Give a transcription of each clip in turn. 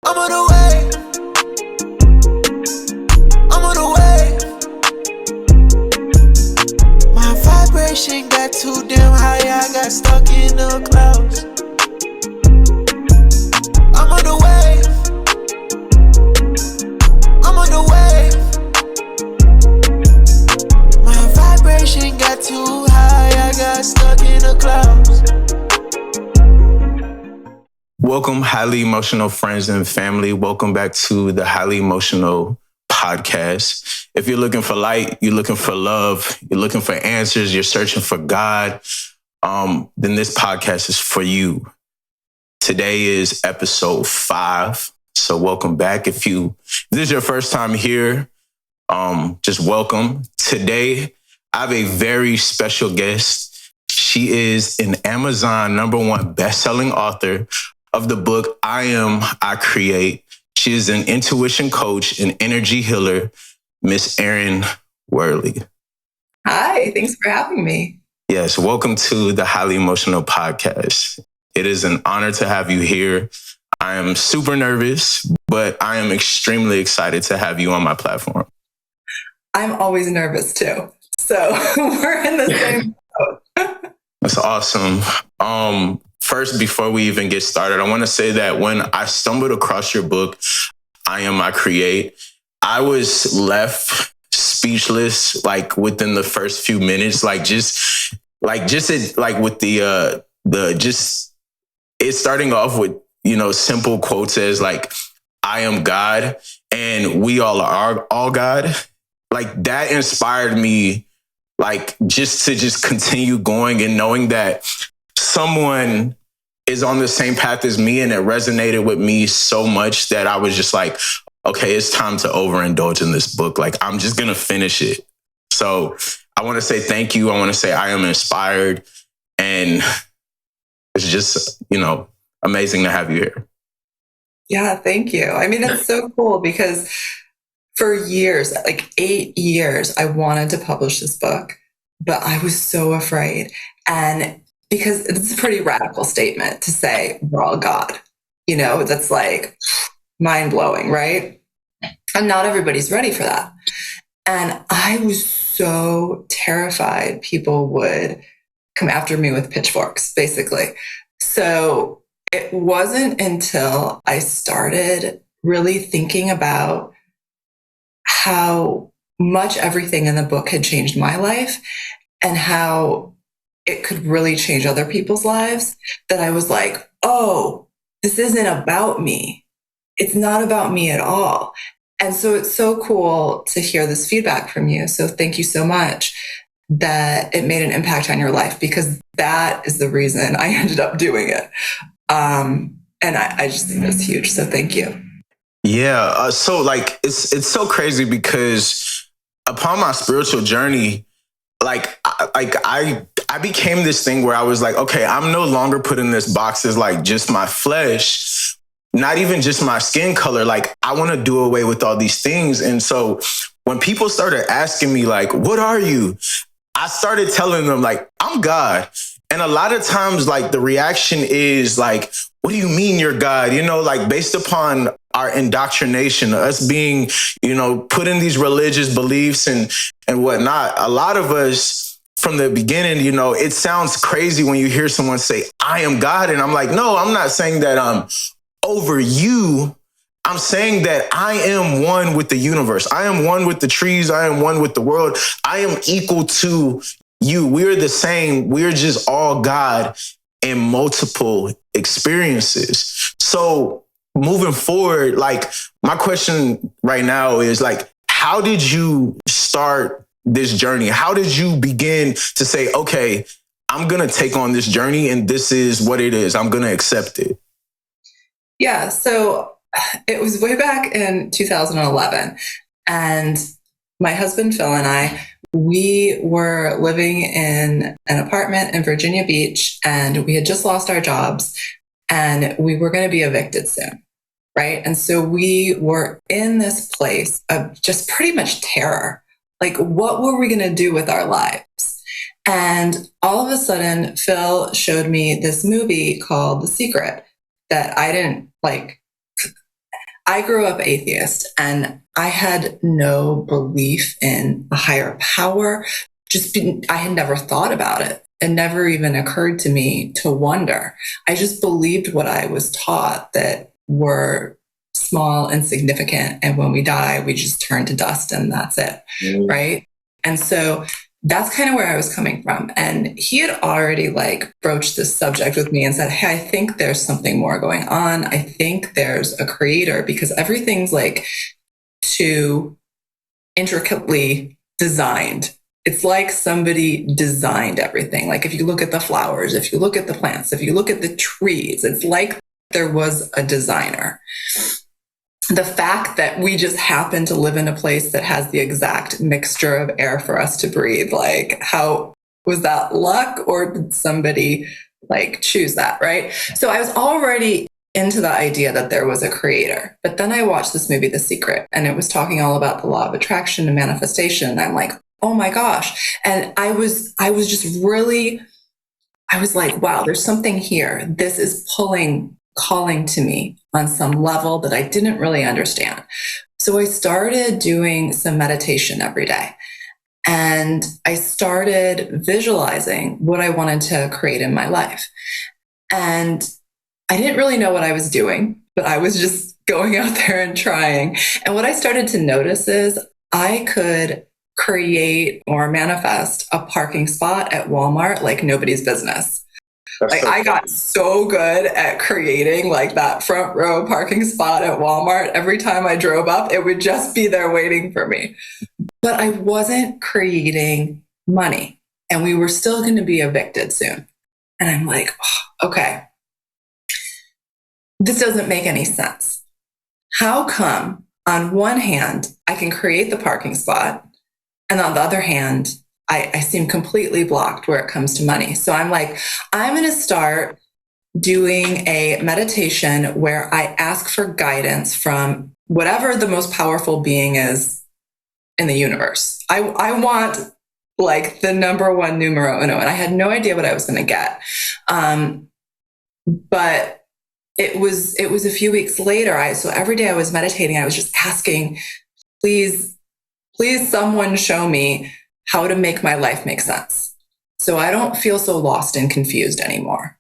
I'm on the way. I'm on the way. My vibration got too damn high, I got stuck in the clouds. I'm on the way. I'm on the way. My vibration got too high, I got stuck in the clouds. Welcome, highly emotional friends and family. Welcome back to the Highly Emotional Podcast. If you're looking for light, you're looking for love, you're looking for answers, you're searching for God, then this podcast is for you. Today is episode 5. So welcome back. If this is your first time here, just welcome. Today, I have a very special guest. She is an Amazon #1 best-selling author of the book, I Am, I Create. She is an intuition coach and energy healer, Miss Erin Werley. Hi, thanks for having me. Yes, welcome to the Highly Emotional Podcast. It is an honor to have you here. I am super nervous, but I am extremely excited to have you on my platform. I'm always nervous too. So we're in the same boat. That's awesome. First, before we even get started, I want to say that when I stumbled across your book, I Am, I Create, I was left speechless, like within the first few minutes, it's starting off with, simple quotes as like, I am God and we all are all God. Like that inspired me, like just continue going and knowing that someone is on the same path as me, and it resonated with me so much that I was just like, okay, it's time to overindulge in this book. Like, I'm just going to finish it. So I want to say thank you. I want to say I am inspired, and it's just, amazing to have you here. Yeah, thank you. I mean, it's so cool because for years, like 8 years, I wanted to publish this book, but I was so afraid. And because it's a pretty radical statement to say we're all God, that's like mind blowing, right? And not everybody's ready for that. And I was so terrified people would come after me with pitchforks, basically. So it wasn't until I started really thinking about how much everything in the book had changed my life and how it could really change other people's lives that I was like, oh, this isn't about me. It's not about me at all. And so it's so cool to hear this feedback from you. So thank you so much that it made an impact on your life, because that is the reason I ended up doing it. And I just think that's huge. So thank you. Yeah. So like, it's so crazy because upon my spiritual journey, I became this thing where I was like, okay, I'm no longer put in this box as like just my flesh, not even just my skin color. Like, I want to do away with all these things. And so when people started asking me like, what are you? I started telling them like, I'm God. And a lot of times like the reaction is like, what do you mean you're God? Like based upon our indoctrination, us being, put in these religious beliefs and whatnot. A lot of us from the beginning, it sounds crazy when you hear someone say, I am God. And I'm like, no, I'm not saying that I'm over you. I'm saying that I am one with the universe. I am one with the trees. I am one with the world. I am equal to you. We're the same. We're just all God in multiple experiences. So moving forward, like my question right now is like, how did you start this journey? How did you begin to say, okay, I'm going to take on this journey and this is what it is. I'm going to accept it. Yeah. So it was way back in 2011. And my husband, Phil, and I, we were living in an apartment in Virginia Beach, and we had just lost our jobs and we were going to be evicted soon. Right. And so we were in this place of just pretty much terror. Like, what were we going to do with our lives? And all of a sudden, Phil showed me this movie called The Secret that I didn't like I grew up atheist and I had no belief in a higher power. I had never thought about it. It never even occurred to me to wonder. I just believed what I was taught, that we're small, insignificant, and when we die, we just turn to dust and that's it, right? And so that's kind of where I was coming from. And he had already like broached this subject with me and said, hey, I think there's something more going on. I think there's a creator, because everything's like too intricately designed. It's like somebody designed everything. Like if you look at the flowers, if you look at the plants, if you look at the trees, it's like there was a designer. The fact that we just happen to live in a place that has the exact mixture of air for us to breathe, like how was that luck, or did somebody like choose that, right? So I was already into the idea that there was a creator. But then I watched this movie, The Secret, and it was talking all about the law of attraction and manifestation. And I'm like, oh my gosh. And I was like, wow, there's something here. This is calling to me on some level that I didn't really understand. So I started doing some meditation every day. And I started visualizing what I wanted to create in my life. And I didn't really know what I was doing, but I was just going out there and trying. And what I started to notice is I could create or manifest a parking spot at Walmart like nobody's business. Like I got so good at creating like that front row parking spot at Walmart. Every time I drove up, it would just be there waiting for me. But I wasn't creating money, and we were still going to be evicted soon. And I'm like, oh, okay, this doesn't make any sense. How come on one hand, I can create the parking spot, and on the other hand, I seem completely blocked where it comes to money. So I'm like, I'm going to start doing a meditation where I ask for guidance from whatever the most powerful being is in the universe. I want like the number one numero uno. And I had no idea what I was going to get. But it was a few weeks later. So every day I was meditating, I was just asking, please someone show me how to make my life make sense, so I don't feel so lost and confused anymore,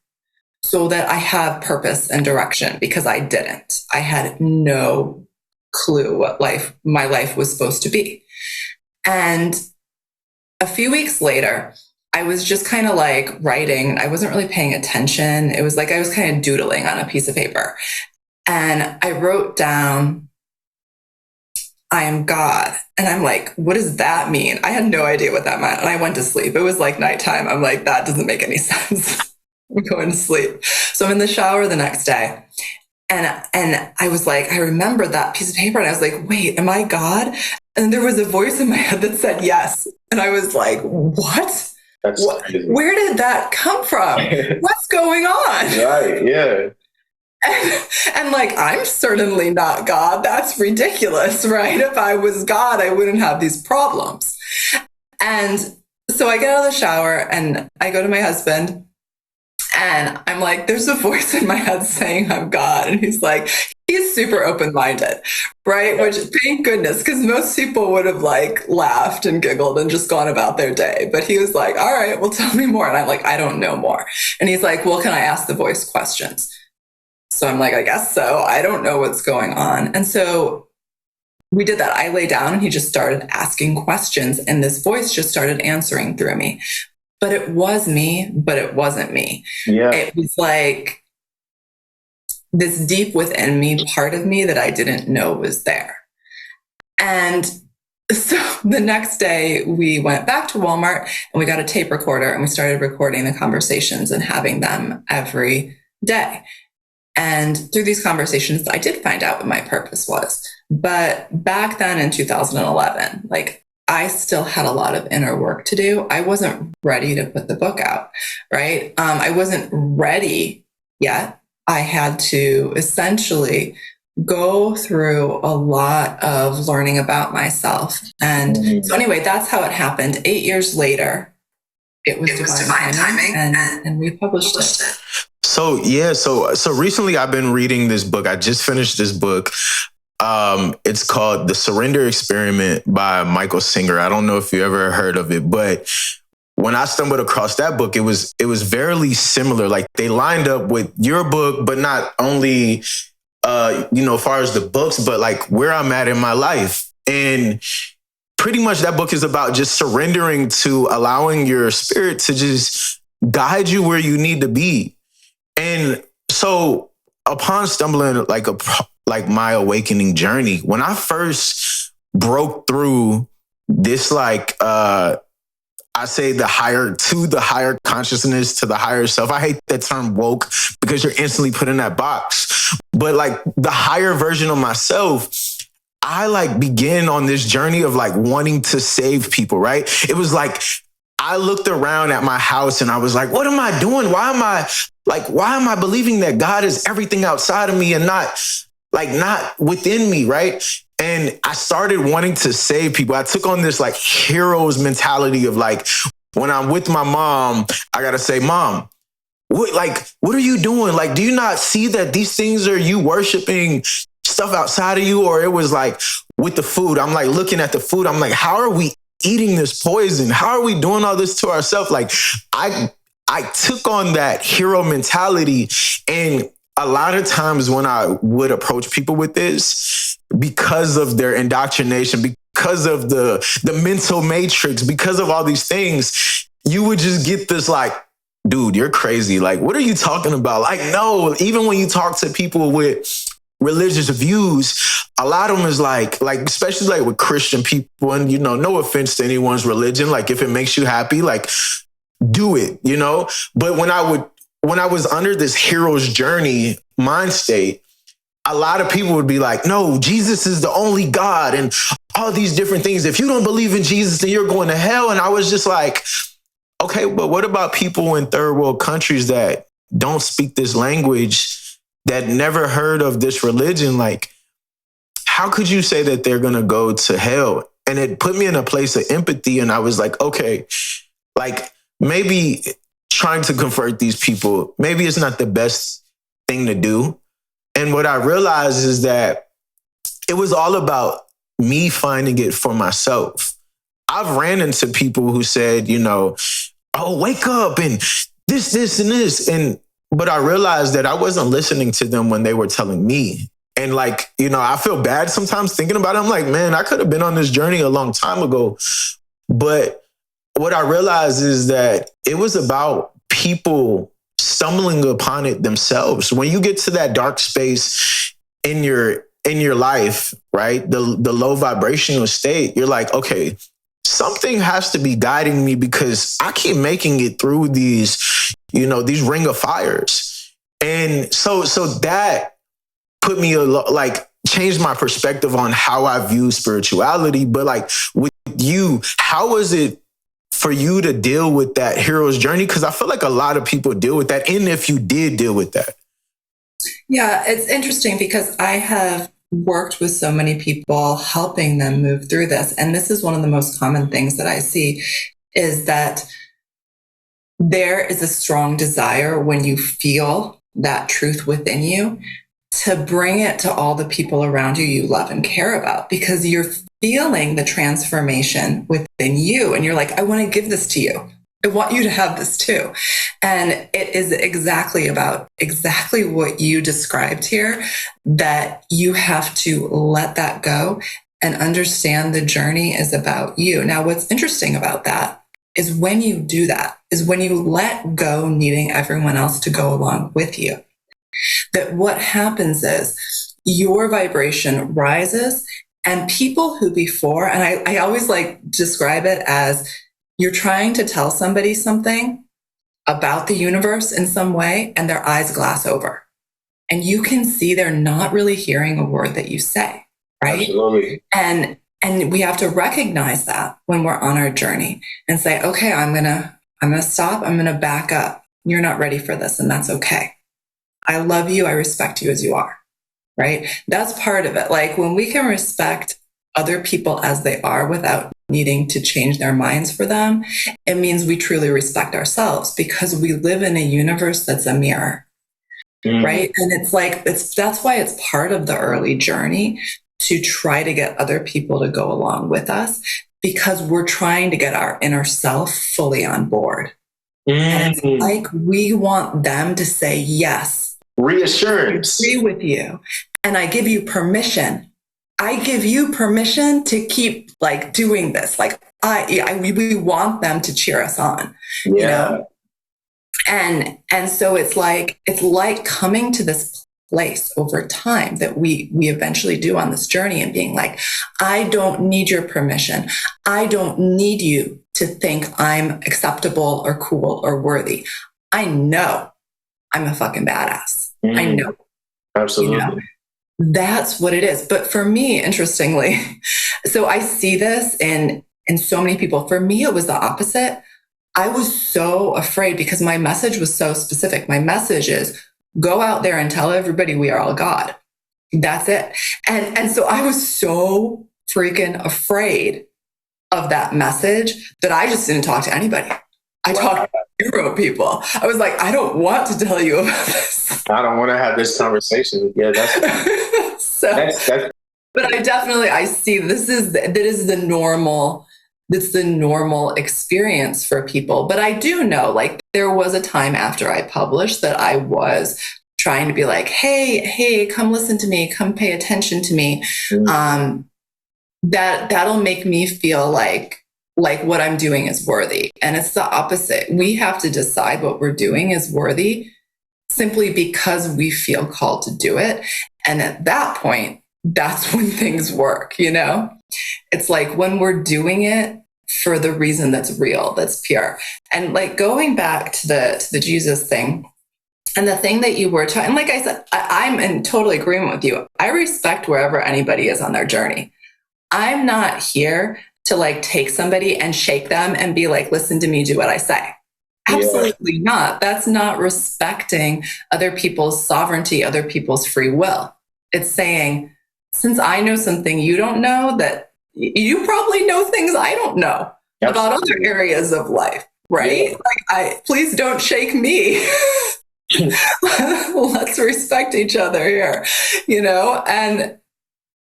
so that I have purpose and direction, because I didn't. I had no clue what my life was supposed to be. And a few weeks later, I was just kind of like writing. I wasn't really paying attention. It was like I was kind of doodling on a piece of paper. And I wrote down, I am God. And I'm like, what does that mean? I had no idea what that meant. And I went to sleep. It was like nighttime. I'm like, that doesn't make any sense. I'm going to sleep. So I'm in the shower the next day. And I was like, I remembered that piece of paper. And I was like, wait, am I God? And there was a voice in my head that said yes. And I was like, what? Where did that come from? What's going on? Right, yeah. And like, I'm certainly not God. That's ridiculous, right? If I was God, I wouldn't have these problems. And so I get out of the shower and I go to my husband and I'm like, there's a voice in my head saying I'm God. And he's like, he's super open-minded, right? Which, thank goodness, because most people would have like laughed and giggled and just gone about their day. But he was like, all right, well, tell me more. And I'm like, I don't know more. And he's like, well, can I ask the voice questions? So I'm like, I guess so. I don't know what's going on. And so we did that. I lay down and he just started asking questions and this voice just started answering through me. But it was me, but it wasn't me. Yeah. It was like this deep within me, part of me that I didn't know was there. And so the next day we went back to Walmart and we got a tape recorder and we started recording the conversations and having them every day. And through these conversations, I did find out what my purpose was. But back then in 2011, like I still had a lot of inner work to do. I wasn't ready to put the book out, right? I wasn't ready yet. I had to essentially go through a lot of learning about myself. And so anyway, that's how it happened. 8 years later, it was divine timing and we published it. So, yeah. So recently I've been reading this book. I just finished this book. It's called The Surrender Experiment by Michael Singer. I don't know if you ever heard of it, but when I stumbled across that book, it was very similar. Like they lined up with your book, but not only as far as the books, but like where I'm at in my life. And pretty much that book is about just surrendering to allowing your spirit to just guide you where you need to be. And so upon stumbling like my awakening journey, when I first broke through this, I say the higher consciousness, to the higher self. I hate that term woke because you're instantly put in that box. But like the higher version of myself, I like began on this journey of like wanting to save people, right? It was like I looked around at my house and I was like, what am I doing? Why am I believing that God is everything outside of me and not within me, right? And I started wanting to save people. I took on this like hero's mentality of like, when I'm with my mom, I gotta say, Mom, what are you doing? Like, do you not see that these things are you worshiping stuff outside of you? Or it was like with the food, I'm like looking at the food. I'm like, how are we eating this poison? How are we doing all this to ourselves? Like I took on that hero mentality. And a lot of times when I would approach people with this, because of their indoctrination, because of the mental matrix, because of all these things, you would just get this like, dude, you're crazy. Like, what are you talking about? Like, no, even when you talk to people with religious views, a lot of them is like especially like with Christian people, and no offense to anyone's religion, like if it makes you happy, like do it, But when I was under this hero's journey mind state, a lot of people would be like, no, Jesus is the only God and all these different things. If you don't believe in Jesus, then you're going to hell. And I was just like, okay, but what about people in third world countries that don't speak this language, that never heard of this religion? Like, how could you say that they're going to go to hell? And it put me in a place of empathy. And I was like, okay, like maybe trying to convert these people, maybe it's not the best thing to do. And what I realized is that it was all about me finding it for myself. I've ran into people who said, oh, wake up and this and this. But I realized that I wasn't listening to them when they were telling me. And like, I feel bad sometimes thinking about it. I'm like, man, I could have been on this journey a long time ago. But what I realized is that it was about people stumbling upon it themselves. When you get to that dark space in your life, right? The low vibrational state, you're like, okay, something has to be guiding me because I keep making it through these ring of fires. And so that put me changed my perspective on how I view spirituality. But like with you, how was it for you to deal with that hero's journey? Because I feel like a lot of people deal with that. And if you did deal with that. Yeah, it's interesting because I have worked with so many people helping them move through this. And this is one of the most common things that I see is that there is a strong desire when you feel that truth within you to bring it to all the people around you love and care about, because you're feeling the transformation within you. And you're like, I want to give this to you. I want you to have this too. And it is exactly what you described here, that you have to let that go and understand the journey is about you. Now, what's interesting about that is when you do that, is when you let go needing everyone else to go along with you, that what happens is your vibration rises, and people who before, and I always describe it as you're trying to tell somebody something about the universe in some way, and their eyes glass over. And you can see they're not really hearing a word that you say, right? Absolutely. And we have to recognize that when we're on our journey and say, okay, I'm gonna stop, I'm gonna back up. You're not ready for this, and that's okay. I love you, I respect you as you are, right? That's part of it. Like when we can respect other people as they are without needing to change their minds for them, it means we truly respect ourselves, because we live in a universe that's a mirror, right? And that's why it's part of the early journey, to try to get other people to go along with us because we're trying to get our inner self fully on board. And it's like we want them to say, yes. Reassurance. I agree with you. And I give you permission. I give you permission to keep like doing this. Like we want them to cheer us on, you know? And so it's like coming to this place over time that we eventually do on this journey and being like, I don't need your permission. I don't need you to think I'm acceptable or cool or worthy. I know I'm a fucking badass. I know. Absolutely. You know? That's what it is. But for me, interestingly, so I see this in so many people. For me, it was the opposite. I was so afraid because my message was so specific. My message is go out there and tell everybody we are all God. That's it. And so I was so freaking afraid of that message that I just didn't talk to anybody. I talked to 0 people. I was like, I don't want to tell you about this. I don't want to have this conversation. Yeah, that's so. But I see this is the normal. That's the normal experience for people. But I do know, like, there was a time after I published that I was trying to be like, hey, come listen to me, come pay attention to me. That'll make me feel like what I'm doing is worthy. And it's the opposite. We have to decide what we're doing is worthy simply because we feel called to do it. And at that point, that's when things work, you know? It's like when we're doing it for the reason that's real, that's pure. And like going back to the Jesus thing and the thing that you were talking, and like I said, I'm in total agreement with you. I respect wherever anybody is on their journey. I'm not here to like take somebody and shake them and be like, listen to me, do what I say. Absolutely not. That's not respecting other people's sovereignty, other people's free will. It's saying, since I know something you don't know, that you probably know things I don't know about other areas of life, right? Like, please don't shake me. Let's respect each other here, you know? And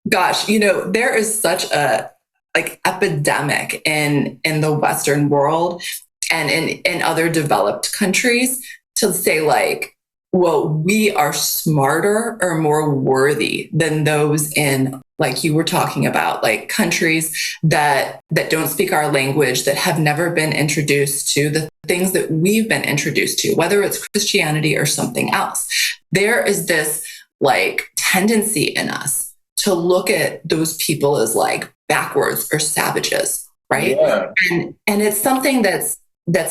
gosh, you know, there is such a like epidemic in the Western world and in other developed countries to say like, well, we are smarter or more worthy than those in, like you were talking about, like countries that don't speak our language, that have never been introduced to the things that we've been introduced to, whether it's Christianity or something else. There is this like tendency in us to look at those people as like backwards or savages, right? Yeah. And it's something that's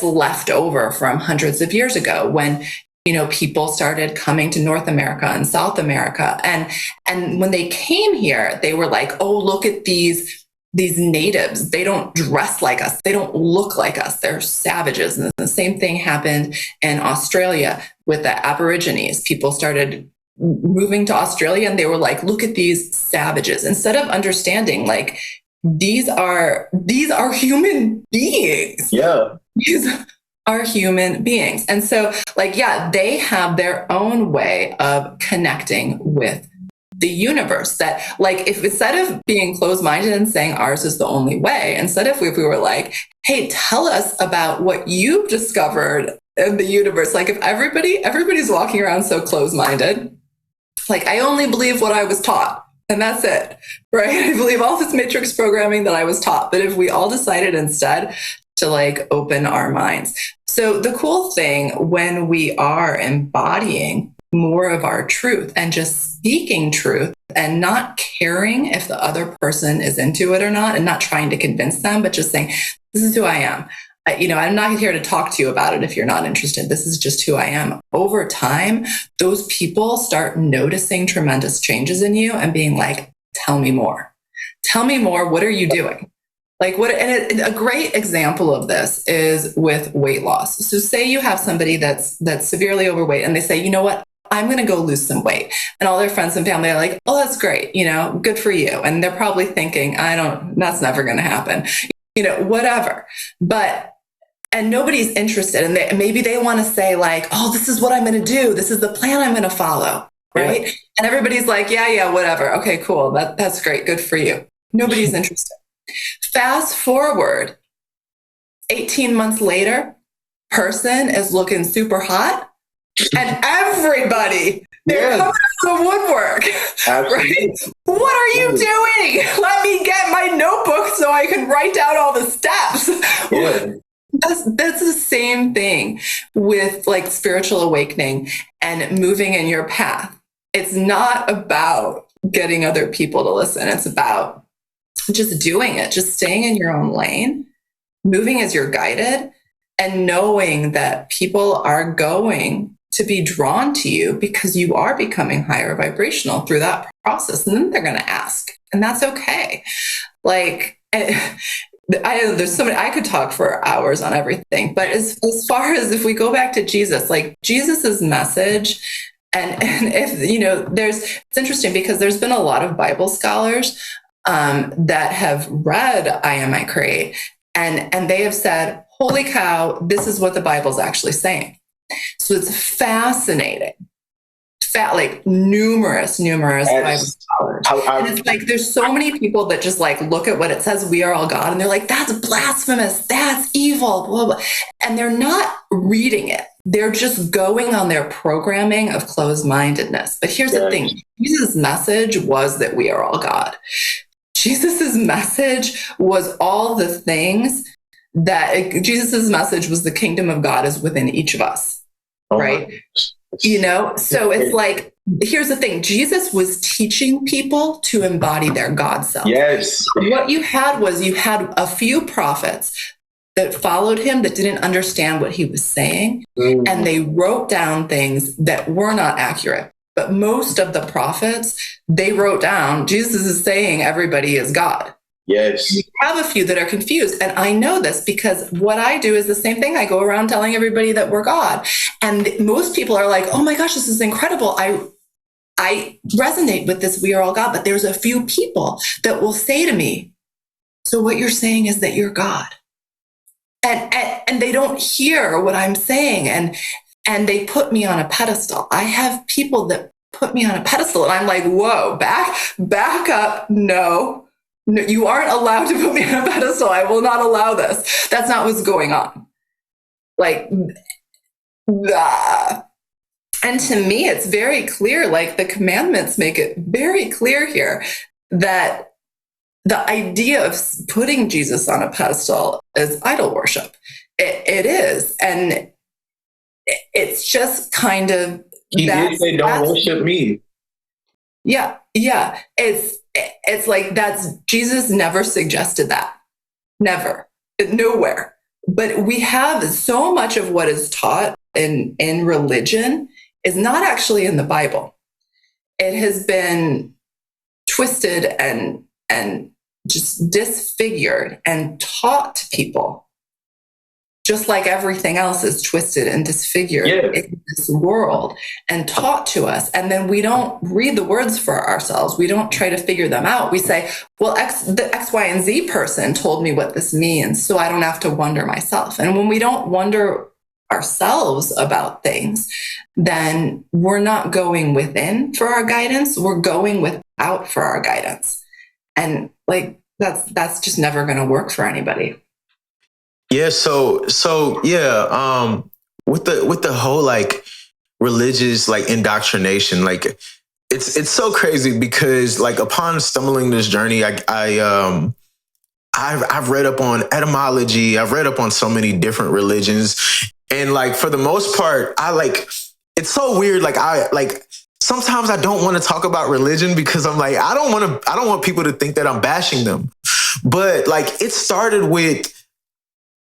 left over from hundreds of years ago when, you know, people started coming to North America and South America. And when they came here, they were like, oh, look at these natives. They don't dress like us. They don't look like us. They're savages. And the same thing happened in Australia with the Aborigines. People started moving to Australia and they were like, look at these savages. Instead of understanding, like, these are human beings. Yeah. These are human beings. And so, like, yeah, they have their own way of connecting with the universe that, like, if instead of being closed-minded and saying ours is the only way, instead of if we were like, hey, tell us about what you've discovered in the universe. Like, if everybody's walking around so closed-minded, like, I only believe what I was taught. And that's it, right? I believe all this matrix programming that I was taught. But if we all decided instead to like open our minds. So the cool thing when we are embodying more of our truth and just speaking truth and not caring if the other person is into it or not, and not trying to convince them, but just saying, this is who I am. I'm not here to talk to you about it if you're not interested. This is just who I am. Over time, those people start noticing tremendous changes in you and being like, tell me more. Tell me more. What are you doing? Like what? And a great example of this is with weight loss. So say you have somebody that's severely overweight and they say, you know what? I'm going to go lose some weight. And all their friends and family are like, oh, that's great. Good for you. And they're probably thinking, that's never going to happen. Whatever. And nobody's interested. And maybe they want to say like, oh, this is what I'm going to do. This is the plan I'm going to follow. right? Yeah. And everybody's like, yeah, whatever. Okay, cool. That's great. Good for you. Nobody's interested. Fast forward 18 months later, person is looking super hot, and everybody, they're coming out of the woodwork. Absolutely. Right? What are you doing? Let me get my notebook so I can write down all the steps. Yeah. That's the same thing with like spiritual awakening and moving in your path. It's not about getting other people to listen. It's about just doing it, just staying in your own lane, moving as you're guided, and knowing that people are going to be drawn to you because you are becoming higher vibrational through that process. And then they're going to ask, and that's okay. Like, there's so many, I could talk for hours on everything, but as far as if we go back to Jesus, like Jesus's message, and if, it's interesting because there's been a lot of Bible scholars that have read I Am, I Create, and they have said, holy cow, this is what the Bible's actually saying. So it's fascinating. Like numerous Bible scholars. And it's like, there's so many people that just like look at what it says, we are all God, and they're like, that's blasphemous, that's evil, blah, blah. And they're not reading it. They're just going on their programming of closed-mindedness. But here's the thing. Jesus' message was that we are all God. Jesus' message was all the things Jesus' message was the kingdom of God is within each of us, right? So it's like, here's the thing. Jesus was teaching people to embody their God self. Yes. What you had a few prophets that followed him that didn't understand what he was saying, and they wrote down things that were not accurate. But most of the prophets, they wrote down, Jesus is saying everybody is God. Yes. You have a few that are confused. And I know this because what I do is the same thing. I go around telling everybody that we're God. And most people are like, oh my gosh, this is incredible. I resonate with this, we are all God. But there's a few people that will say to me, so what you're saying is that you're God. And they don't hear what I'm saying. And they put me on a pedestal. I have people that put me on a pedestal. And I'm like, whoa, back up. No, you aren't allowed to put me on a pedestal. I will not allow this. That's not what's going on. Like, and to me, it's very clear, like the commandments make it very clear here that the idea of putting Jesus on a pedestal is idol worship. It is. And it's just kind of, he did say, don't worship me. Yeah. It's like Jesus never suggested that. Never. Nowhere. But we have so much of what is taught in religion is not actually in the Bible. It has been twisted and just disfigured and taught to people, just like everything else is twisted and disfigured in this world and taught to us. And then we don't read the words for ourselves. We don't try to figure them out. We say, well, the X, Y, and Z person told me what this means, so I don't have to wonder myself. And when we don't wonder ourselves about things, then we're not going within for our guidance. We're going without for our guidance. And like, that's just never going to work for anybody. Yeah. So yeah. With the whole like religious like indoctrination, like it's so crazy because like upon stumbling this journey, I've read up on etymology. I've read up on so many different religions, and like for the most part, it's so weird. Sometimes I don't want to talk about religion because I'm like, I don't want people to think that I'm bashing them. But like it started with,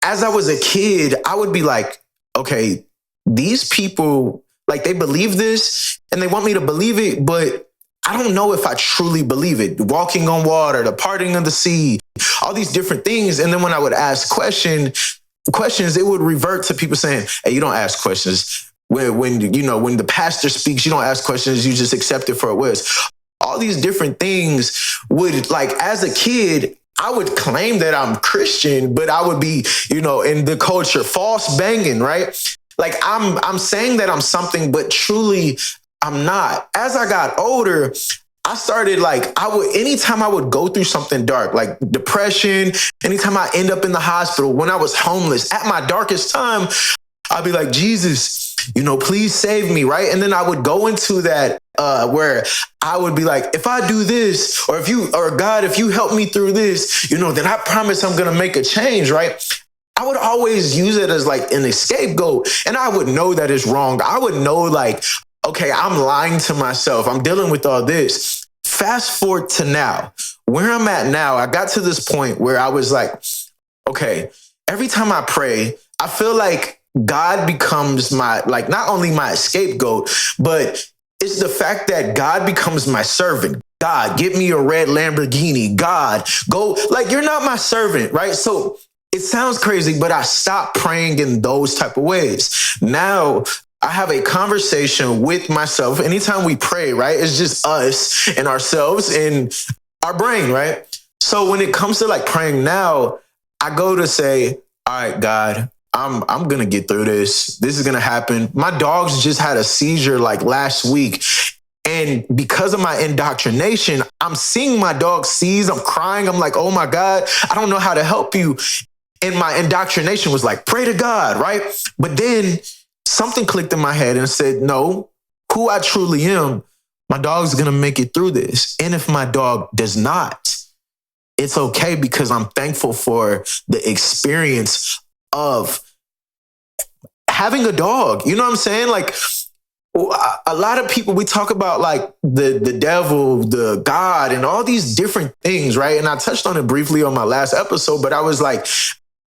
as I was a kid, I would be like, okay, these people, like they believe this and they want me to believe it, but I don't know if I truly believe it. Walking on water, the parting of the sea, all these different things. And then when I would ask questions, it would revert to people saying, hey, you don't ask questions. When the pastor speaks, you don't ask questions, you just accept it for what it is. All these different things would, like, as a kid, I would claim that I'm Christian, but I would be, in the culture, false banging, right? Like I'm saying that I'm something, but truly I'm not. As I got older, I started anytime I would go through something dark, like depression, anytime I end up in the hospital, when I was homeless, at my darkest time, I'd be like, Jesus, please save me, right? And then I would go into that where I would be like, if I do this, or God, if you help me through this, then I promise I'm gonna make a change, right? I would always use it as like an scapegoat, and I would know that it's wrong. I would know okay, I'm lying to myself. I'm dealing with all this. Fast forward to now, where I'm at now, I got to this point where I was like, okay, every time I pray, I feel like God becomes not only my scapegoat, but it's the fact that God becomes my servant. God, get me a red Lamborghini. God, go, you're not my servant, right? So it sounds crazy, but I stopped praying in those type of ways. Now I have a conversation with myself. Anytime we pray, right? It's just us and ourselves and our brain, right? So when it comes to praying now, I go to say, all right, God, I'm going to get through this. This is going to happen. My dogs just had a seizure last week. And because of my indoctrination, I'm seeing my dog seize. I'm crying. I'm like, oh my God, I don't know how to help you. And my indoctrination was pray to God, right? But then something clicked in my head and said, no, who I truly am, my dog's going to make it through this. And if my dog does not, it's okay, because I'm thankful for the experience of having a dog. You know what I'm saying? A lot of people, we talk about the devil, the God, and all these different things, right? And I touched on it briefly on my last episode, but I was like,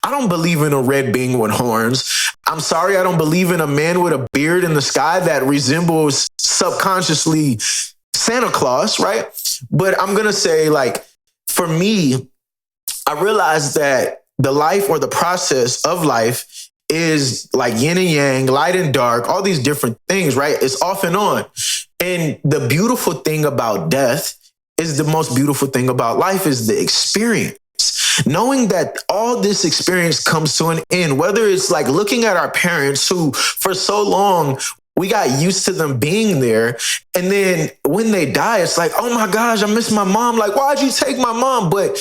I don't believe in a red being with horns. I'm sorry, I don't believe in a man with a beard in the sky that resembles subconsciously Santa Claus, right? But I'm going to say, for me, I realized that the life or the process of life is like yin and yang, light and dark, all these different things, right? It's off and on. And the beautiful thing about death is the most beautiful thing about life is the experience. Knowing that all this experience comes to an end, whether it's looking at our parents who for so long we got used to them being there. And then when they die, it's oh my gosh, I miss my mom. Why'd you take my mom? But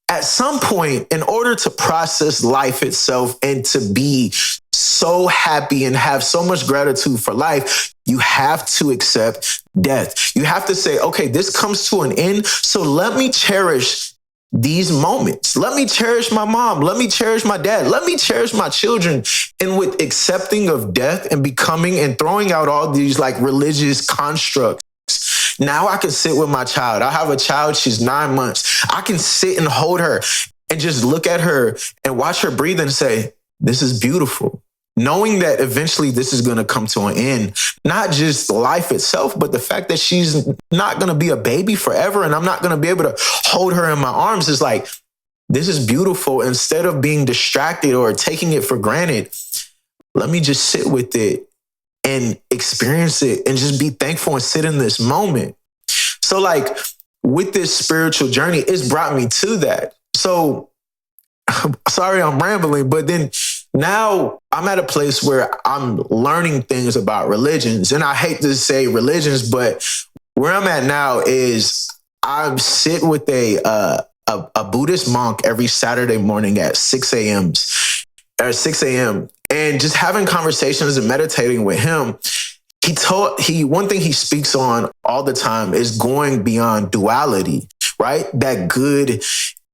at some point, in order to process life itself and to be so happy and have so much gratitude for life, you have to accept death. You have to say, okay, this comes to an end. So let me cherish these moments. Let me cherish my mom. Let me cherish my dad. Let me cherish my children. And with accepting of death and becoming and throwing out all these religious constructs, now I can sit with my child. I have a child. She's 9 months. I can sit and hold her and just look at her and watch her breathe and say, this is beautiful. Knowing that eventually this is going to come to an end, not just life itself, but the fact that she's not going to be a baby forever and I'm not going to be able to hold her in my arms is this is beautiful. Instead of being distracted or taking it for granted, let me just sit with it and experience it and just be thankful and sit in this moment. So with this spiritual journey, it's brought me to that. So sorry, I'm rambling, but then now I'm at a place where I'm learning things about religions. And I hate to say religions, but where I'm at now is I sit with a Buddhist monk every Saturday morning at 6 a.m. And just having conversations and meditating with him. One thing he speaks on all the time is going beyond duality, right? That good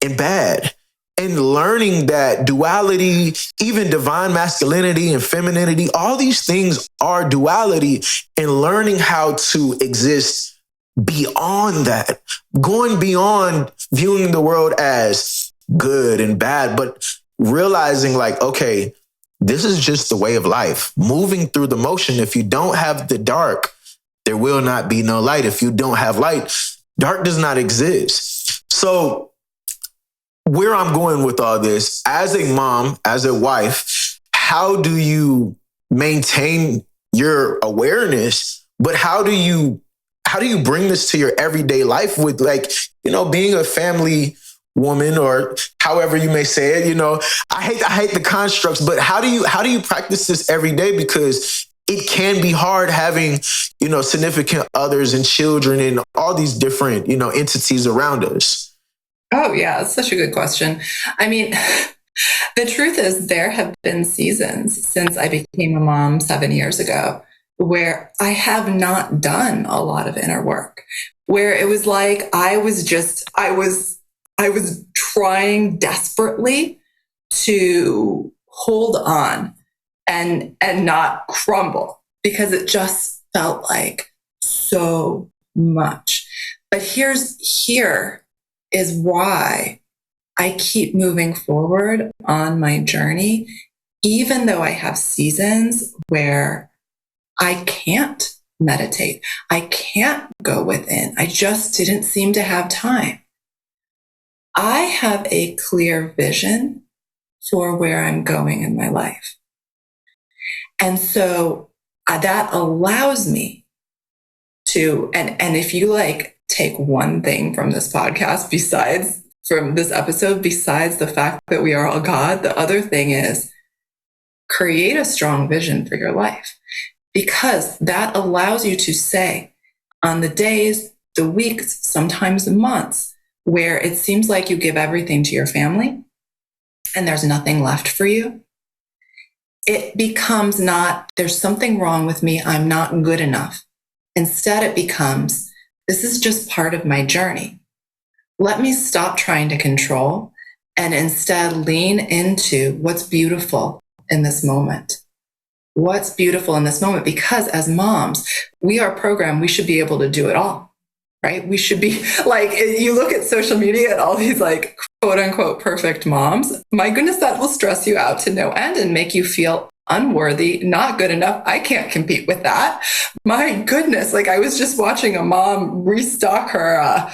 and bad. And learning that duality, even divine masculinity and femininity, all these things are duality, and learning how to exist beyond that, going beyond viewing the world as good and bad, but realizing okay, this is just the way of life, moving through the motion. If you don't have the dark, there will not be no light. If you don't have light, dark does not exist. So where I'm going with all this, as a mom, as a wife, how do you maintain your awareness, but how do you bring this to your everyday life with being a family woman, or however you may say it, I hate the constructs, but how do you practice this every day? Because it can be hard having, significant others and children and all these different, entities around us? Oh, yeah, that's such a good question. I mean, the truth is, there have been seasons since I became a mom 7 years ago where I have not done a lot of inner work, where it was like I was trying desperately to hold on and not crumble, because it just felt like so much. But here is why I keep moving forward on my journey, even though I have seasons where I can't meditate, I can't go within. I just didn't seem to have time. I have a clear vision for where I'm going in my life. And so that allows me to, and if you take one thing from this podcast, from this episode, besides the fact that we are all God, the other thing is create a strong vision for your life, because that allows you to say, on the days, the weeks, sometimes the months, where it seems like you give everything to your family and there's nothing left for you, it becomes not, there's something wrong with me, I'm not good enough. Instead, it becomes, this is just part of my journey. Let me stop trying to control and instead lean into what's beautiful in this moment. What's beautiful in this moment? Because as moms, we are programmed, we should be able to do it all, right? We should be you look at social media at all these quote unquote perfect moms. My goodness, that will stress you out to no end and make you feel unworthy, not good enough. I can't compete with that. My goodness, I was just watching a mom restock her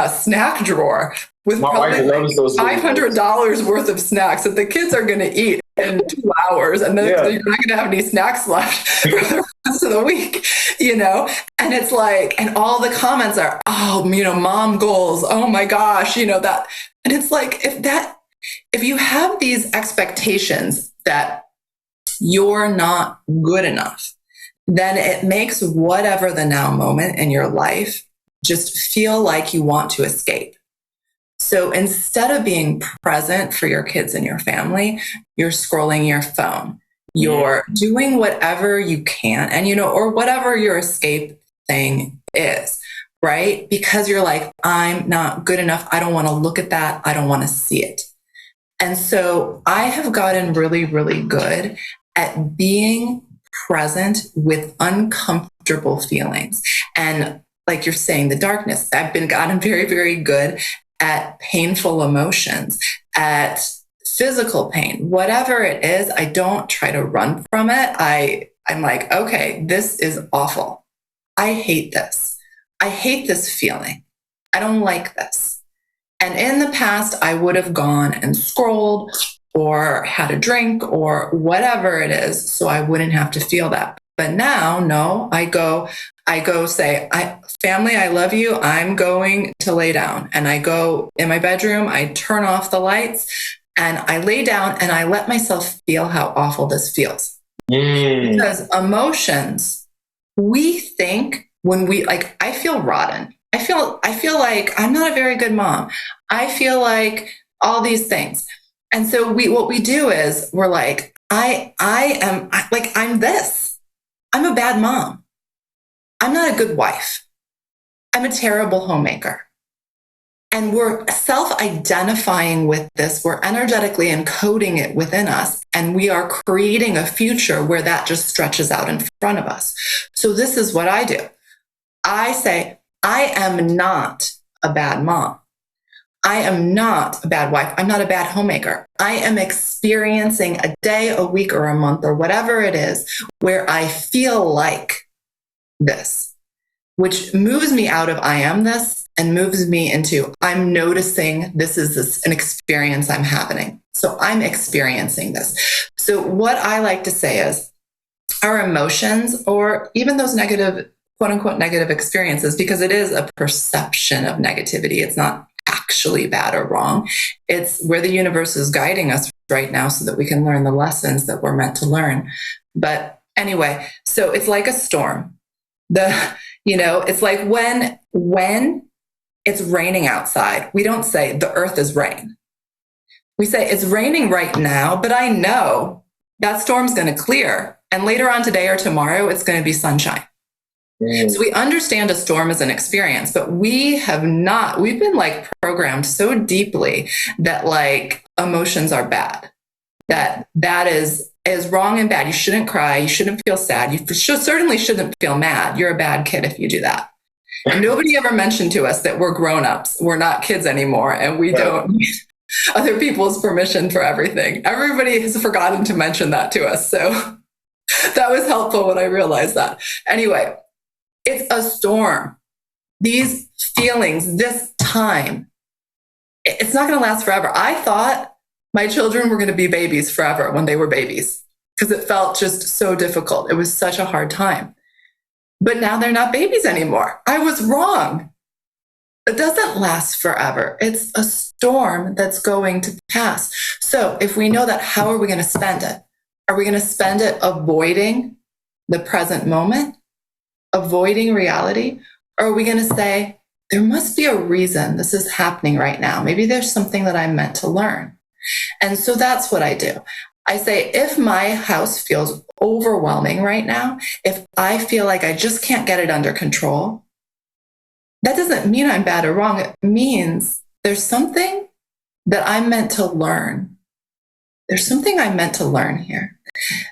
snack drawer with probably $500 worth of snacks that the kids are going to eat in 2 hours, and then you're not going to have any snacks left for the rest of the week, And it's and all the comments are, mom goals, oh my gosh, that, and it's if you have these expectations that you're not good enough, then it makes whatever the now moment in your life just feel like you want to escape. So instead of being present for your kids and your family, you're scrolling your phone. You're doing whatever you can, and or whatever your escape thing is, right? Because you're I'm not good enough. I don't want to look at that. I don't want to see it. And so I have gotten really, really good at being present with uncomfortable feelings. And like you're saying, the darkness, I've gotten very, very good at painful emotions, at physical pain, whatever it is. I don't try to run from it. I'm okay, this is awful. I hate this. I hate this feeling. I don't like this. And in the past, I would have gone and scrolled or had a drink or whatever it is, so I wouldn't have to feel that. But now, no, I go say, family, I love you. I'm going to lay down. And I go in my bedroom, I turn off the lights and I lay down and I let myself feel how awful this feels. Because emotions, we think when we I feel rotten. I feel like I'm not a very good mom. I feel like all these things. And so what we do is we're I'm this. I'm a bad mom. I'm not a good wife. I'm a terrible homemaker. And we're self-identifying with this. We're energetically encoding it within us. And we are creating a future where that just stretches out in front of us. So this is what I do. I say, I am not a bad mom. I am not a bad wife. I'm not a bad homemaker. I am experiencing a day, a week, or a month, or whatever it is, where I feel like this, which moves me out of I am this and moves me into I'm noticing this is an experience I'm having. So I'm experiencing this. So what I like to say is our emotions, or even those negative, quote unquote, negative experiences, because it is a perception of negativity. It's not actually bad or wrong. It's where the universe is guiding us right now so that we can learn the lessons that we're meant to learn. But Anyway, so it's like a storm. It's like when it's raining outside, we don't say the earth is rain. We say it's raining right now, but I know that storm's going to clear. And later on today or tomorrow, it's going to be sunshine. So we understand a storm as an experience, but we've been like programmed so deeply that like emotions are bad, that is wrong and bad. You shouldn't cry. You shouldn't feel sad. You certainly shouldn't feel mad. You're a bad kid if you do that. And nobody ever mentioned to us that we're grown-ups. We're not kids anymore. And we don't need other people's permission for everything. Everybody has forgotten to mention that to us. So that was helpful when I realized that. Anyway, it's a storm. These feelings, this time, it's not going to last forever. I thought my children were going to be babies forever when they were babies because it felt just so difficult. It was such a hard time. But now they're not babies anymore. I was wrong. It doesn't last forever. It's a storm that's going to pass. So if we know that, how are we going to spend it? Are we going to spend it avoiding the present moment, avoiding reality? Or are we going to say, there must be a reason this is happening right now. Maybe there's something that I'm meant to learn. And so that's what I do. I say, if my house feels overwhelming right now, if I feel like I just can't get it under control, that doesn't mean I'm bad or wrong. It means there's something that I'm meant to learn. There's something I'm meant to learn here.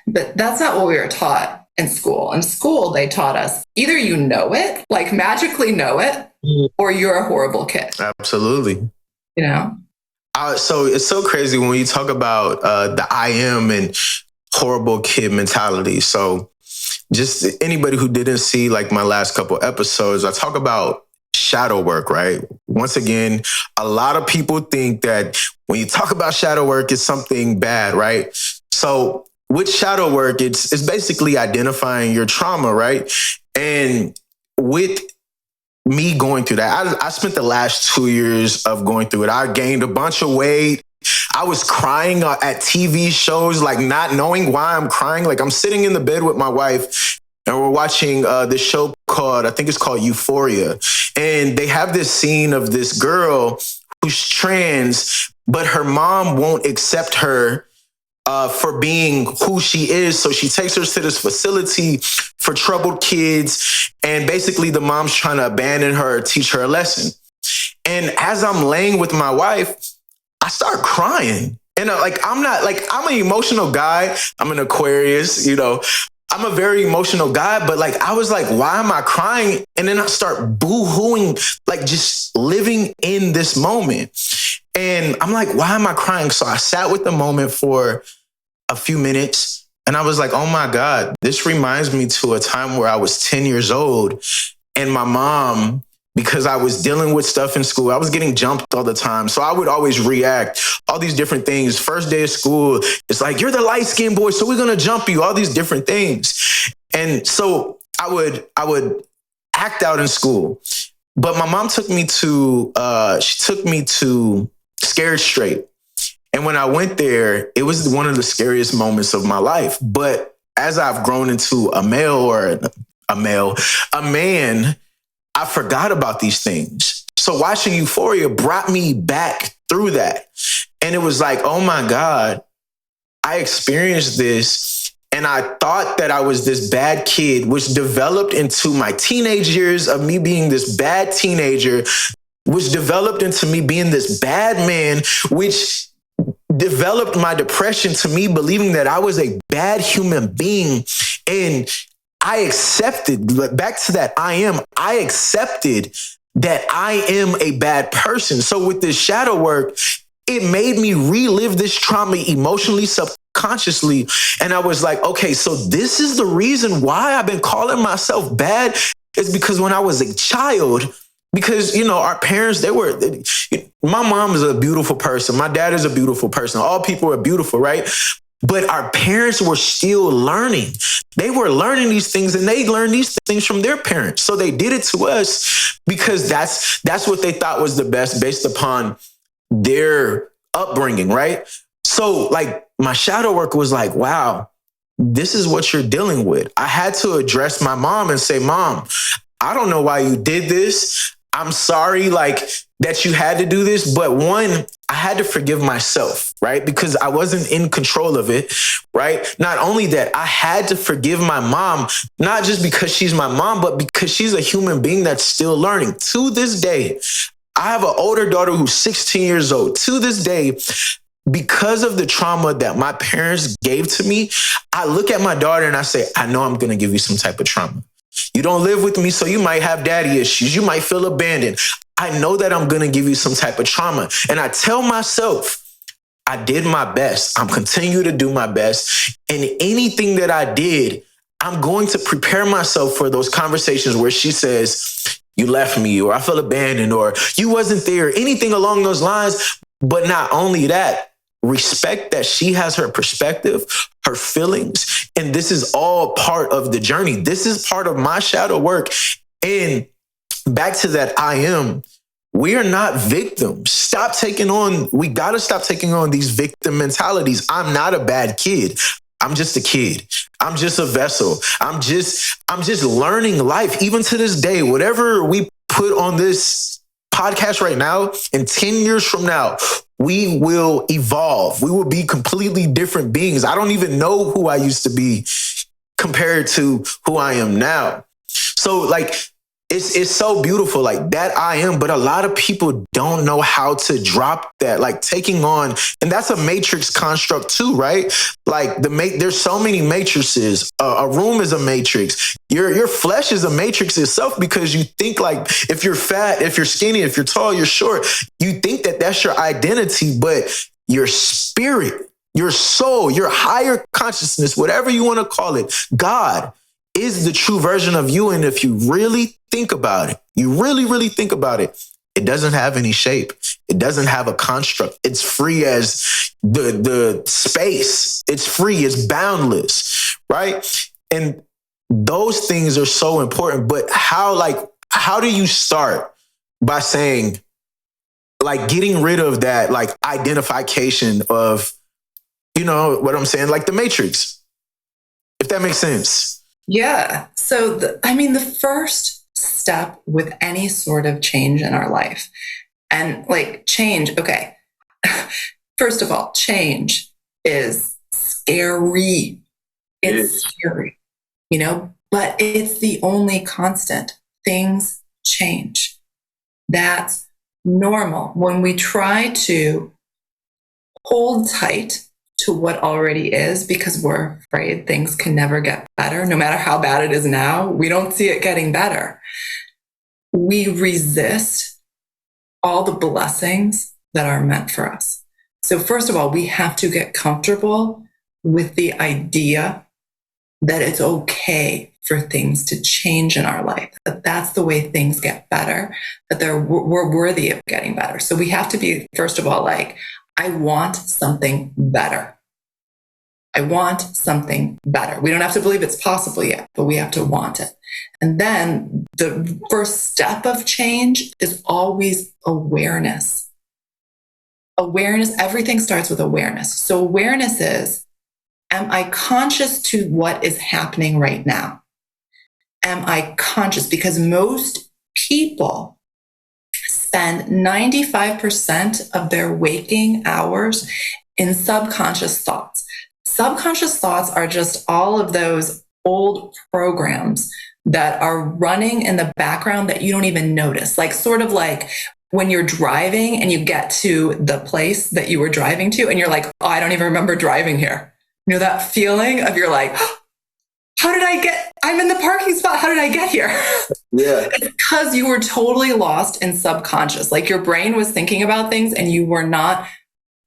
But that's not what we were taught in school. In school, they taught us either you know it, like magically know it, or you're a horrible kid. Absolutely. So it's so crazy when you talk about the I am and horrible kid mentality. So just anybody who didn't see like my last couple episodes, I talk about shadow work, right? Once again, a lot of people think that when you talk about shadow work, it's something bad, right? So with shadow work, it's basically identifying your trauma, right? And with me going through that, I spent the last 2 years of going through it. I gained a bunch of weight. I was crying at TV shows, like not knowing why I'm crying. Like I'm sitting in the bed with my wife and we're watching this show I think it's called Euphoria. And they have this scene of this girl who's trans, but her mom won't accept her for being who she is. So she takes her to this facility for troubled kids. And basically the mom's trying to abandon her, teach her a lesson. And as I'm laying with my wife, I start crying. And I'm an emotional guy. I'm an Aquarius, I'm a very emotional guy, but I was like, why am I crying? And then I start boo-hooing, just living in this moment. And I'm like, why am I crying? So I sat with the moment for a few minutes and I was like, oh my God, this reminds me to a time where I was 10 years old and my mom, because I was dealing with stuff in school, I was getting jumped all the time. So I would always react, all these different things. First day of school, it's like, you're the light-skinned boy, so we're going to jump you, all these different things. And so I would act out in school. But my mom took me to Scared Straight. And when I went there, it was one of the scariest moments of my life. But as I've grown into a man, I forgot about these things. So watching Euphoria brought me back through that. And it was like, oh my God, I experienced this. And I thought that I was this bad kid, which developed into my teenage years of me being this bad teenager, which developed into me being this bad man, which developed my depression to me believing that I was a bad human being. And I accepted, back to that I accepted that I am a bad person. So with this shadow work, it made me relive this trauma emotionally, subconsciously. And I was like, okay, so this is the reason why I've been calling myself bad, is because when I was a child, because, our parents, my mom is a beautiful person. My dad is a beautiful person. All people are beautiful, right? But our parents were still learning. They were learning these things and they learned these things from their parents. So they did it to us because that's what they thought was the best based upon their upbringing, right? So my shadow work was like, wow, this is what you're dealing with. I had to address my mom and say, Mom, I don't know why you did this. I'm sorry, like, that you had to do this. But one, I had to forgive myself, right? Because I wasn't in control of it, right? Not only that, I had to forgive my mom, not just because she's my mom, but because she's a human being that's still learning. To this day, I have an older daughter who's 16 years old. To this day, because of the trauma that my parents gave to me, I look at my daughter and I say, I know I'm going to give you some type of trauma. You don't live with me, so you might have daddy issues. You might feel abandoned. I know that I'm going to give you some type of trauma. And I tell myself, I did my best. I'm continue to do my best. And anything that I did, I'm going to prepare myself for those conversations where she says, you left me, or I feel abandoned, or you wasn't there, anything along those lines. But not only that, respect that she has her perspective, her feelings, and this is all part of the journey. This is part of my shadow work. And back to that we are not victims. We got to stop taking on these victim mentalities. I'm not a bad kid. I'm just a kid. I'm just a vessel. I'm just learning life. Even to this day, whatever we put on this podcast right now, in 10 years from now, we will evolve. We will be completely different beings. I don't even know who I used to be compared to who I am now. So like, it's so beautiful, like that but a lot of people don't know how to drop that, like taking on, and that's a matrix construct too, right? Like there's so many matrices. A room is a matrix. Your flesh is a matrix itself, because you think like if you're fat, if you're skinny, if you're tall, you're short, you think that that's your identity, but your spirit, your soul, your higher consciousness, whatever you want to call it, God is the true version of you. And if you really think about it, you really, really think about it, it doesn't have any shape. It doesn't have a construct. It's free as the space. It's free. It's boundless, right? And those things are so important. But how do you start? By saying, like, getting rid of that, like, identification of, you know what I'm saying? Like the matrix, if that makes sense. Yeah. So, the first step with any sort of change in our life, and like change, okay. First of all, change is scary. It's scary, but it's the only constant. Things change. That's normal. When we try to hold tight to what already is, because we're afraid things can never get better, no matter how bad it is now, we don't see it getting better. We resist all the blessings that are meant for us. So first of all, we have to get comfortable with the idea that it's okay for things to change in our life, that that's the way things get better, that we're worthy of getting better. So we have to be, first of all, like, I want something better. I want something better. We don't have to believe it's possible yet, but we have to want it. And then the first step of change is always awareness. Awareness, everything starts with awareness. So awareness is, am I conscious to what is happening right now? Am I conscious? Because most people spend 95% of their waking hours in subconscious thoughts. Subconscious thoughts are just all of those old programs that are running in the background that you don't even notice. Like, sort of like when you're driving and you get to the place that you were driving to and you're like, oh, I don't even remember driving here. You know, that feeling of you're like, I'm in the parking spot. How did I get here? Yeah. It's because you were totally lost in subconscious. Like, your brain was thinking about things and you were not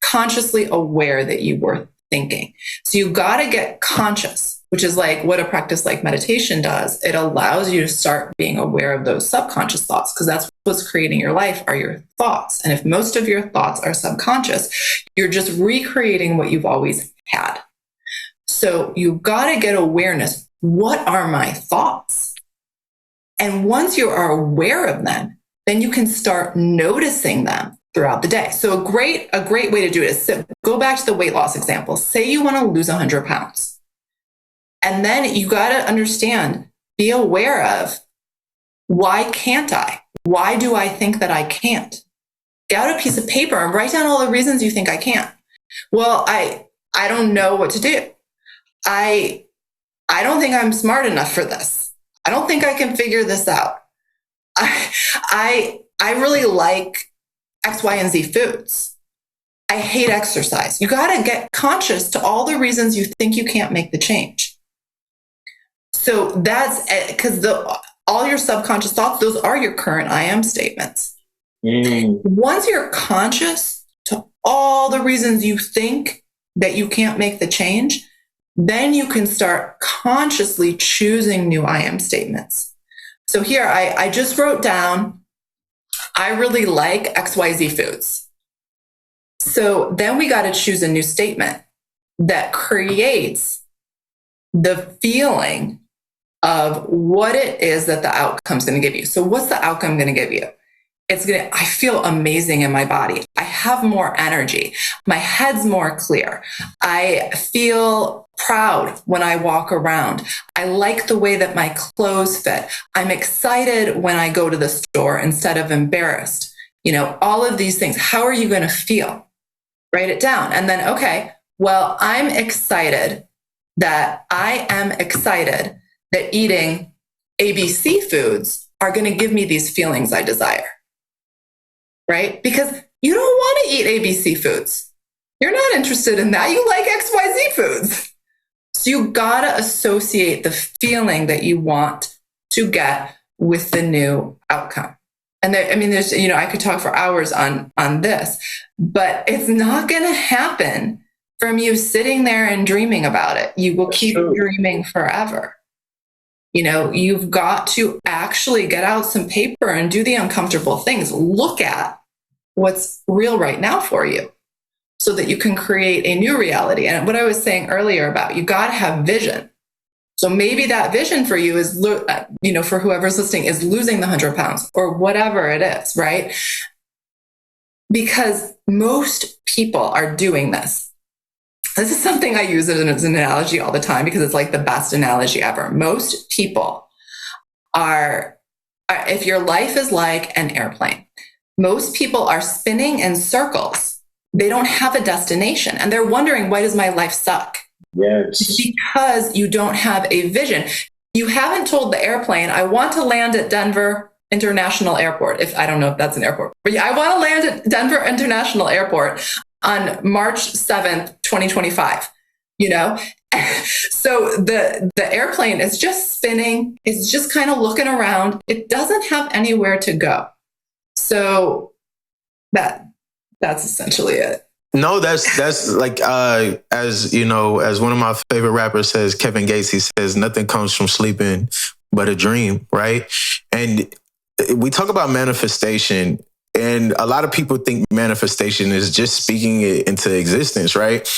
consciously aware that you were thinking. So you got to get conscious, which is like what a practice like meditation does. It allows you to start being aware of those subconscious thoughts, because that's what's creating your life, are your thoughts. And if most of your thoughts are subconscious, you're just recreating what you've always had. So you got to get awareness. What are my thoughts? And once you are aware of them, then you can start noticing them throughout the day. So a great way to do it is go back to the weight loss example. Say you want to lose 100 pounds. And then you got to understand, be aware of, why can't I? Why do I think that I can't? Get out a piece of paper and write down all the reasons you think I can't. Well, I don't know what to do. I don't think I'm smart enough for this. I don't think I can figure this out. I really like X, Y, and Z foods. I hate exercise. You got to get conscious to all the reasons you think you can't make the change. So that's because all your subconscious thoughts, those are your current I am statements. Once you're conscious to all the reasons you think that you can't make the change, then you can start consciously choosing new I am statements. So here I just wrote down, I really like XYZ foods. So then we got to choose a new statement that creates the feeling of what it is that the outcome's going to give you. So what's the outcome going to give you? I feel amazing in my body. I have more energy. My head's more clear. I feel proud when I walk around. I like the way that my clothes fit. I'm excited when I go to the store instead of embarrassed. All of these things. How are you going to feel? Write it down. And then, okay, well, I am excited that eating ABC foods are going to give me these feelings I desire. Right? Because you don't want to eat ABC foods. You're not interested in that. You like XYZ foods. So you got to associate the feeling that you want to get with the new outcome. And there's, I could talk for hours on this, but it's not going to happen from you sitting there and dreaming about it. You will keep dreaming forever. You've got to actually get out some paper and do the uncomfortable things. Look at what's real right now for you so that you can create a new reality. And what I was saying earlier about you got to have vision. So maybe that vision for you is, for whoever's listening, is losing the 100 pounds or whatever it is, right? Because most people are doing this. This is something I use as an analogy all the time because it's like the best analogy ever. Most people are, if your life is like an airplane, most people are spinning in circles. They don't have a destination and they're wondering, why does my life suck? Yes. Because you don't have a vision. You haven't told the airplane, I want to land at Denver International Airport. I don't know if that's an airport, but I want to land at Denver International Airport on March 7th, 2025, So the airplane is just spinning. It's just kind of looking around. It doesn't have anywhere to go. So that's essentially it. No, that's like, as one of my favorite rappers says, Kevin Gates, he says, nothing comes from sleeping but a dream, right? And we talk about manifestation, and a lot of people think manifestation is just speaking it into existence, right?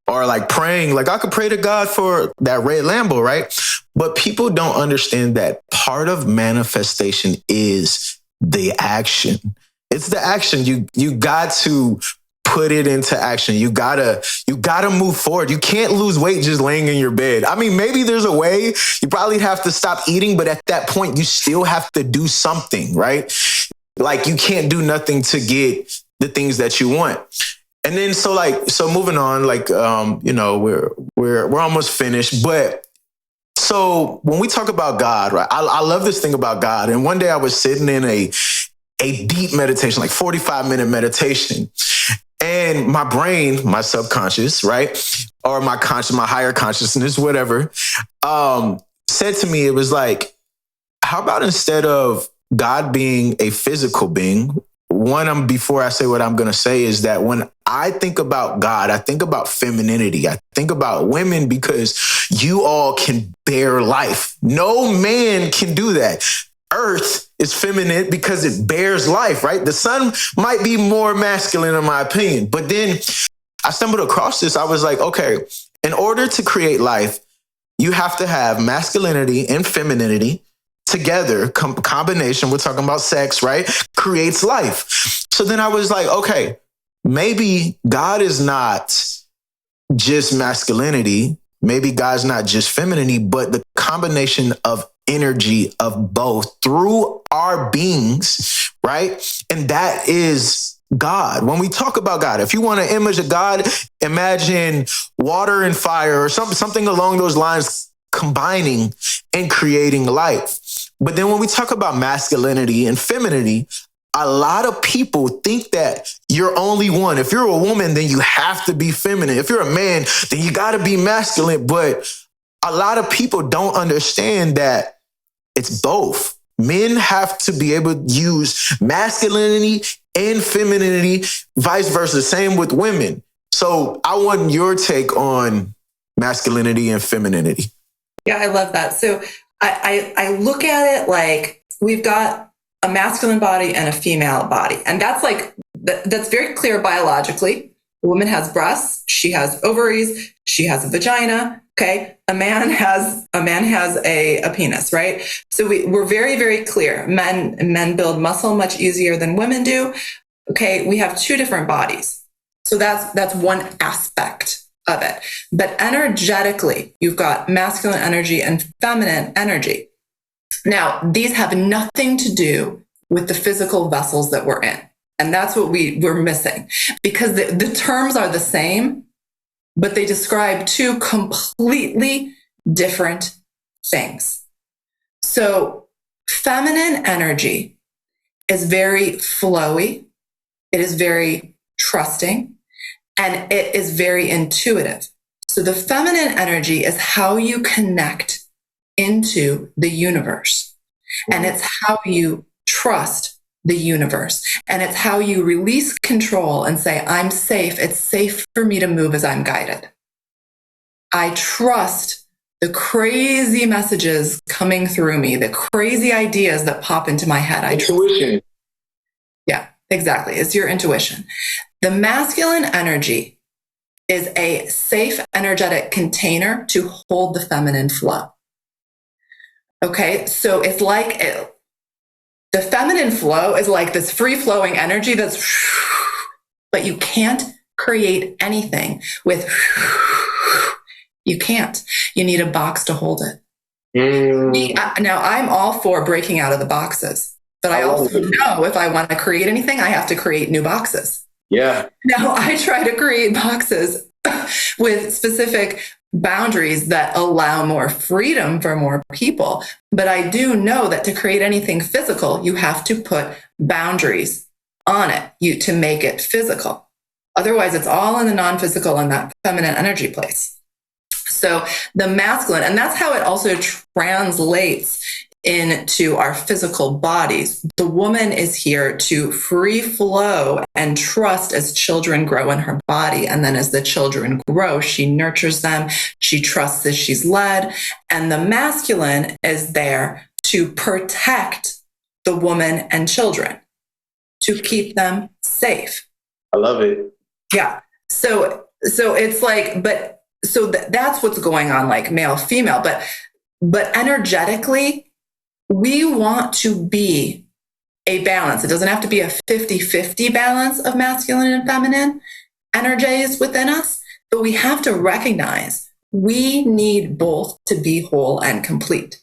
Or like praying, like I could pray to God for that red Lambo, right? But people don't understand that part of manifestation is the action. It's the action. You got to put it into action. You gotta move forward. You can't lose weight just laying in your bed. I mean, maybe there's a way. You probably have to stop eating, but at that point, you still have to do something, right? Like you can't do nothing to get the things that you want. And then so moving on, we're almost finished. But so when we talk about God, right? I love this thing about God. And one day I was sitting in a deep meditation, like 45-minute meditation. And my brain, my subconscious, right? Or my conscious, my higher consciousness, whatever, said to me, it was like, how about instead of God being a physical being, before I say what I'm going to say is that when I think about God, I think about femininity. I think about women because you all can bear life. No man can do that. Earth is feminine because it bears life, right? The sun might be more masculine in my opinion. But then I stumbled across this. I was like, okay, in order to create life, you have to have masculinity and femininity together, combination. We're talking about sex, right? Creates life. So then I was like, okay, maybe God is not just masculinity. maybe God's not just femininity, but the combination of energy of both through our beings, right? And that is God. When we talk about God, if you want an image of God, imagine water and fire or something along those lines combining and creating life. But then when we talk about masculinity and femininity, a lot of people think that you're only one. If you're a woman, then you have to be feminine. If you're a man, then you got to be masculine. But a lot of people don't understand that it's both. Men have to be able to use masculinity and femininity, vice versa. Same with women. So I want your take on masculinity and femininity. Yeah, I love that. So I look at it like we've got a masculine body and a female body. And that's like, that's very clear biologically. A woman has breasts, she has ovaries, she has a vagina. Okay. A man has a penis, right? So we're very, very clear. Men build muscle much easier than women do. Okay. We have two different bodies. So that's one aspect of it. But energetically, you've got masculine energy and feminine energy. Now, these have nothing to do with the physical vessels that we're in. And that's what we're missing, because the terms are the same, but they describe two completely different things. So feminine energy is very flowy. It is very trusting, and it is very intuitive. So the feminine energy is how you connect into the universe. And it's how you trust the universe. And it's how you release control and say, I'm safe. It's safe for me to move as I'm guided. I trust the crazy messages coming through me, the crazy ideas that pop into my head. Intuition. Yeah, exactly. It's your intuition. The masculine energy is a safe, energetic container to hold the feminine flow. Okay, so it's like the feminine flow is like this free-flowing energy that's, but you can't create anything with, you can't. You need a box to hold it. Now, I'm all for breaking out of the boxes, but I also know if I want to create anything, I have to create new boxes. Yeah. Now, I try to create boxes with specific boundaries that allow more freedom for more people. But I do know that to create anything physical, you have to put boundaries on it to make it physical. Otherwise, it's all in the non-physical and that feminine energy place. So the masculine, and that's how it also translates into our physical bodies. The woman is here to free flow and trust as children grow in her body. And then as the children grow, she nurtures them. She trusts as she's led. And the masculine is there to protect the woman and children, to keep them safe. I love it. Yeah. So it's like, that's what's going on, like male, female, but energetically, we want to be a balance. It doesn't have to be a 50-50 balance of masculine and feminine energies within us, but we have to recognize we need both to be whole and complete.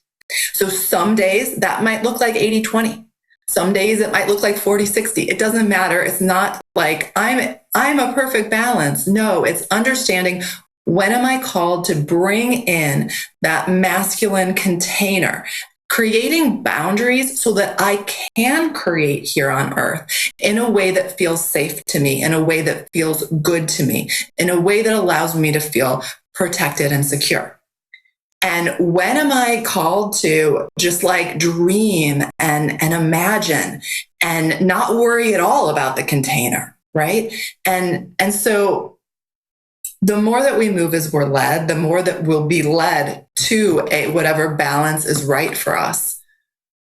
So some days that might look like 80-20. Some days it might look like 40-60. It doesn't matter. It's not like I'm a perfect balance. No, it's understanding, when am I called to bring in that masculine container, creating boundaries so that I can create here on earth in a way that feels safe to me, in a way that feels good to me, in a way that allows me to feel protected and secure. And when am I called to just like dream and imagine and not worry at all about the container, right? And so the more that we move as we're led, the more that we'll be led to whatever balance is right for us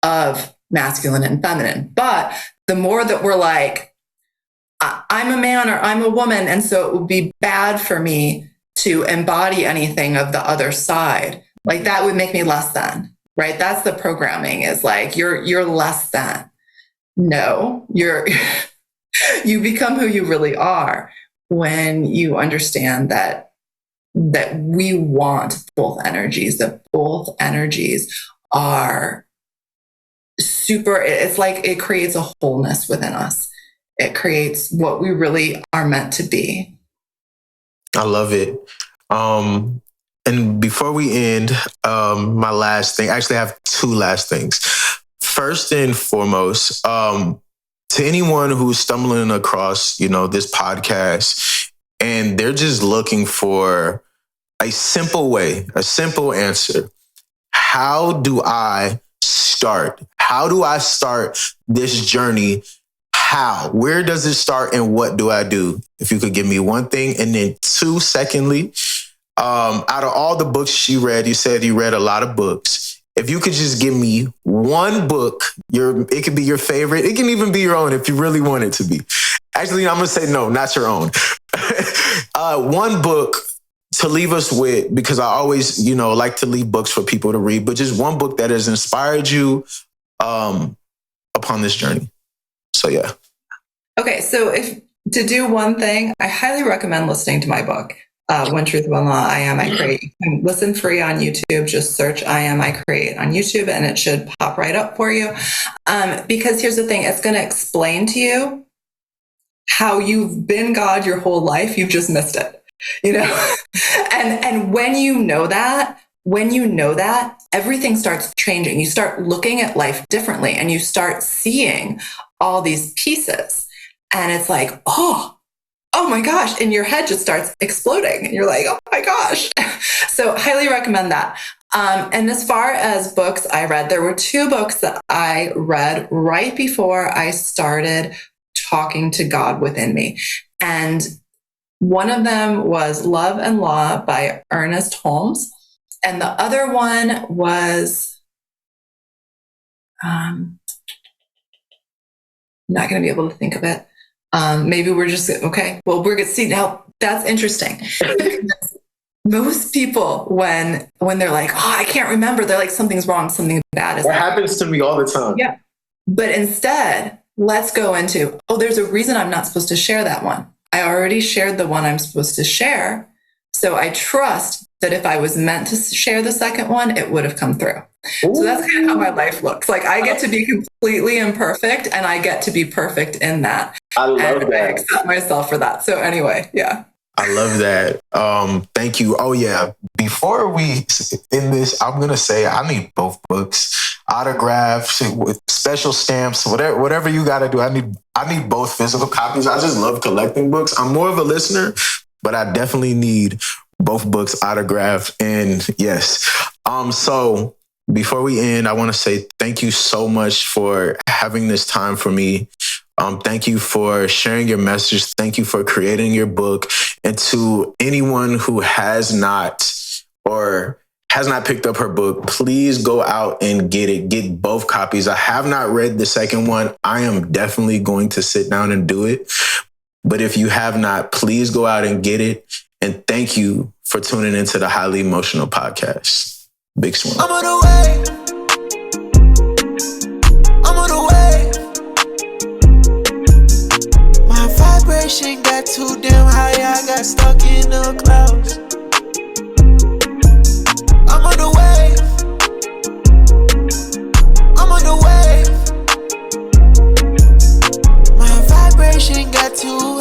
of masculine and feminine. But the more that we're like, I'm a man or I'm a woman, and so it would be bad for me to embody anything of the other side, like that would make me less than, right? That's the programming, is like, you're less than. No, you become who you really are when you understand that that we want both energies, that both energies are super, it's like it creates a wholeness within us. It creates what we really are meant to be. I love it. And before we end, my last thing, actually I have two last things. First and foremost, to anyone who's stumbling across, this podcast and they're just looking for a simple way, a simple answer. How do I start? How do I start this journey? How? Where does it start and what do I do? If you could give me one thing. And then two, secondly, out of all the books you read, you said you read a lot of books. If you could just give me one book, it could be your favorite. It can even be your own if you really want it to be. Actually, I'm going to say no, not your own. One book to leave us with, because I always, like to leave books for people to read, but just one book that has inspired you upon this journey. So, yeah. Okay. So if to do one thing, I highly recommend listening to my book. When Truth, One Law, I Am, I Create. You can listen free on YouTube. Just search I Am, I Create on YouTube and it should pop right up for you. Because here's the thing, it's going to explain to you how you've been God your whole life. You've just missed it, and when you know that, everything starts changing. You start looking at life differently and you start seeing all these pieces. And it's like, oh my gosh. And your head just starts exploding. And you're like, oh my gosh. So highly recommend that. And as far as books I read, there were two books that I read right before I started talking to God within me. And one of them was Love and Law by Ernest Holmes. And the other one was, I'm not going to be able to think of it. Maybe we're just, okay, well, we're going to see now. That's interesting. Most people, when they're like, oh, I can't remember, they're like, something's wrong, something bad is That happens to me all the time. Yeah. But instead, let's go into, there's a reason I'm not supposed to share that one. I already shared the one I'm supposed to share. So I trust that if I was meant to share the second one, it would have come through. Ooh. So that's kind of how my life looks. Like I get to be completely imperfect and I get to be perfect in that. I love that. I accept myself for that. So anyway, yeah. I love that. Thank you. Oh yeah. Before we end this, I'm going to say I need both books, autographs, with special stamps, whatever you got to do. I need both physical copies. I just love collecting books. I'm more of a listener, but I definitely need both books autographed. And yes. So before we end, I want to say thank you so much for having this time for me. Thank you for sharing your message. Thank you for creating your book. And to anyone who has not picked up her book, please go out and get it. Get both copies. I have not read the second one. I am definitely going to sit down and do it. But if you have not, please go out and get it. And thank you for tuning into the Highly Emotional Podcast. Big swim. I'm on the way. I'm on the way. My vibration got too damn high. I got stuck in the clouds. I'm on the way. I'm on the way. My vibration got too